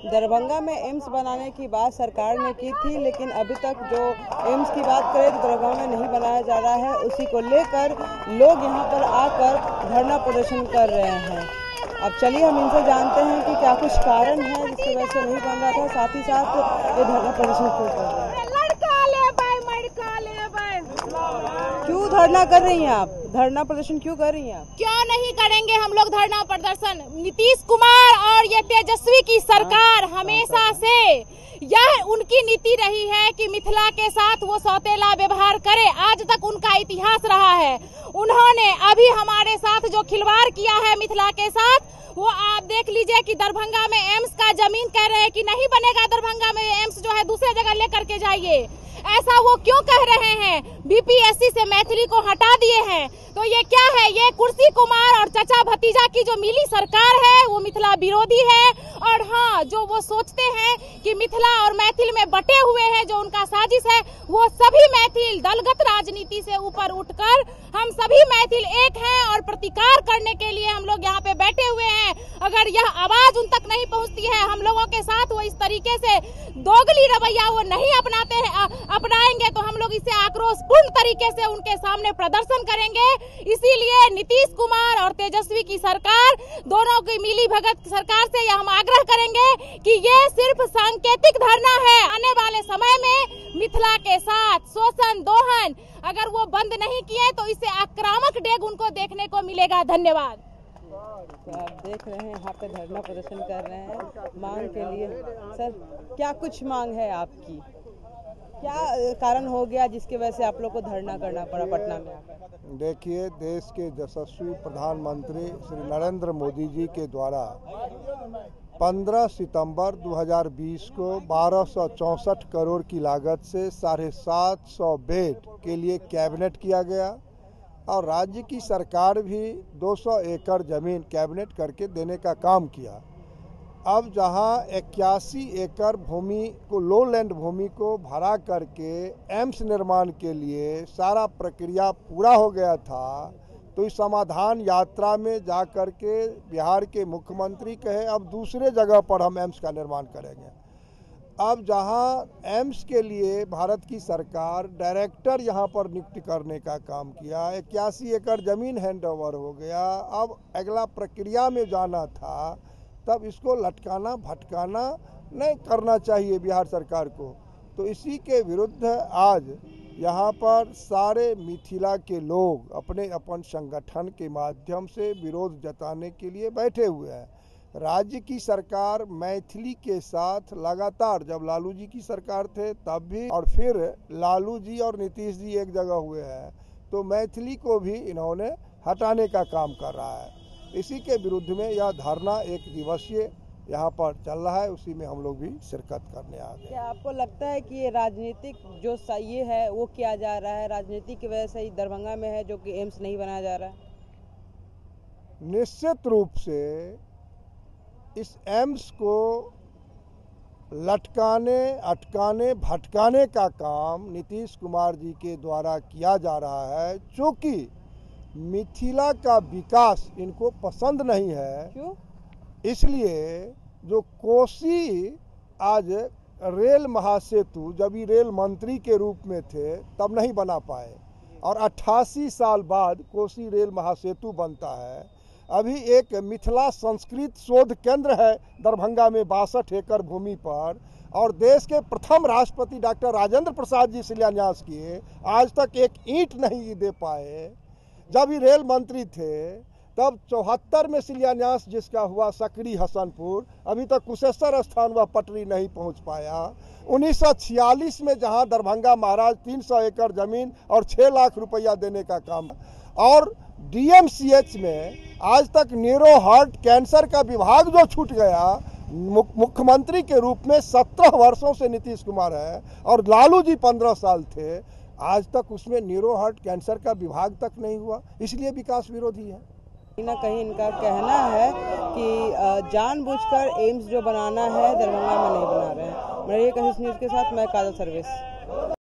दरभंगा में एम्स बनाने की बात सरकार ने की थी, लेकिन अभी तक जो एम्स की बात करें तो दरभंगा में नहीं बनाया जा रहा है। उसी को लेकर लोग यहां पर आकर धरना प्रदर्शन कर रहे हैं। अब चलिए हम इनसे जानते हैं कि क्या कुछ कारण है जिसकी वजह से नहीं बन रहा था, साथ ही साथ ये धरना प्रदर्शन क्यों कर रहे हैं। क्यों धरना कर रही हैं आप? धरना प्रदर्शन क्यों कर रही हैं आप? क्यों नहीं करेंगे हम लोग धरना प्रदर्शन। नीतीश कुमार और ये तेजस्वी की सरकार हमेशा से यह उनकी नीति रही है कि मिथिला के साथ वो सौतेला व्यवहार करे। आज तक उनका इतिहास रहा है। उन्होंने अभी हमारे साथ जो खिलवाड़ किया है मिथिला के साथ, वो आप देख लीजिए कि दरभंगा में एम्स का जमीन कह रहे हैं कि नहीं बनेगा, दरभंगा में एम्स जो है दूसरे जगह लेकर के जाइए। ऐसा वो क्यों कह रहे हैं? बीपीएससी से मैथिली को हटा दिए हैं। तो ये क्या है? ये कुर्सी कुमार और चचा भतीजा की जो मिली सरकार है वो मिथिला विरोधी है। और हाँ, जो वो सोचते हैं कि मिथिला और मैथिल में बटे हुए हैं, जो उनका साजिश है, वो सभी मैथिल दलगत राजनीति से ऊपर उठकर हम सभी मैथिल एक हैं और प्रतिकार करने के लिए हम लोग यहाँ पे बैठे हुए हैं। अगर यह आवाज उन तक नहीं पहुँचती है हम लोगों के साथ, वो इस तरीके से दोगली रवैया वो नहीं अपनाएंगे तो हम लोग इसे आक्रोशपूर्ण तरीके से उनके सामने प्रदर्शन करेंगे। इसीलिए नीतीश कुमार और तेजस्वी की सरकार, दोनों की मिली भगत सरकार से यह हम आग्रह करेंगे कि ये सिर्फ सांकेतिक धरना है। आने वाले समय में मिथिला के साथ शोषण दोहन अगर वो बंद नहीं किए तो इससे आक्रामक डेग उनको देखने को मिलेगा। धन्यवाद। तो आप देख रहे हैं यहाँ पे धरना प्रदर्शन कर रहे हैं मांग के लिए। सर, क्या कुछ मांग है आपकी? क्या कारण हो गया जिसकी वजह से आप लोग को धरना करना पड़ा पटना में आकर? देखिए, देश के यशस्वी प्रधानमंत्री श्री नरेंद्र मोदी जी के द्वारा 15 सितंबर 2020 को 1264 करोड़ की लागत से 750 बेड के लिए कैबिनेट किया गया और राज्य की सरकार भी 200 एकड़ जमीन कैबिनेट करके देने का काम किया। अब जहां 81 एकड़ भूमि को, लो लैंड भूमि को भरा करके एम्स निर्माण के लिए सारा प्रक्रिया पूरा हो गया था, तो इस समाधान यात्रा में जा कर के बिहार के मुख्यमंत्री कहे अब दूसरे जगह पर हम एम्स का निर्माण करेंगे। अब जहां एम्स के लिए भारत की सरकार डायरेक्टर यहां पर नियुक्त करने का काम किया, 81 एकड़ जमीन हैंड ओवर हो गया, अब अगला प्रक्रिया में जाना था, तब इसको लटकाना भटकाना नहीं करना चाहिए बिहार सरकार को। तो इसी के विरुद्ध आज यहाँ पर सारे मिथिला के लोग अपने अपन संगठन के माध्यम से विरोध जताने के लिए बैठे हुए हैं। राज्य की सरकार मैथिली के साथ लगातार, जब लालू जी की सरकार थे तब भी, और फिर लालू जी और नीतीश जी एक जगह हुए हैं, तो मैथिली को भी इन्होंने हटाने का काम कर रहा है। इसी के विरुद्ध में यह धरना एक दिवसीय यहाँ पर चल रहा है, उसी में हम लोग भी शिरकत करने आ गए। क्या आपको लगता है कि ये राजनीतिक जो ये है वो किया जा रहा है, राजनीति की वजह से ही दरभंगा में है जो कि एम्स नहीं बनाया जा रहा है? निश्चित रूप से इस एम्स को लटकाने, अटकाने, भटकाने का काम नीतीश कुमार जी के द्वारा किया जा रहा है। चूँकि मिथिला का विकास इनको पसंद नहीं है। क्यों? इसलिए जो कोसी आज रेल महासेतु, जब ये रेल मंत्री के रूप में थे तब नहीं बना पाए, और 88 साल बाद कोसी रेल महासेतु बनता है। अभी एक मिथिला संस्कृत शोध केंद्र है दरभंगा में 62 एकड़ भूमि पर, और देश के प्रथम राष्ट्रपति डॉक्टर राजेंद्र प्रसाद जी शिलान्यास किए, आज तक एक ईंट नहीं दे पाए। जब ये रेल मंत्री थे तब 74 में शिलान्यास जिसका हुआ सकरी हसनपुर, अभी तक कुशेश्वर स्थान वह पटरी नहीं पहुंच पाया। 1946 में जहां दरभंगा महाराज 300 एकड़ जमीन और 6 लाख रुपया देने का काम, और डीएमसीएच में आज तक न्यूरो हार्ट कैंसर का विभाग जो छूट गया, मुख्यमंत्री के रूप में 17 वर्षों से नीतीश कुमार है और लालू जी 15 साल थे, आज तक उसमें न्यूरो हार्ट कैंसर का विभाग तक नहीं हुआ। इसलिए विकास विरोधी है। कहीं ना कहीं इनका कहना है कि जानबूझकर एम्स जो बनाना है दरभंगा में नहीं बना रहे हैं। मेरे कशिश न्यूज़ के साथ मैं काजल सर्विस।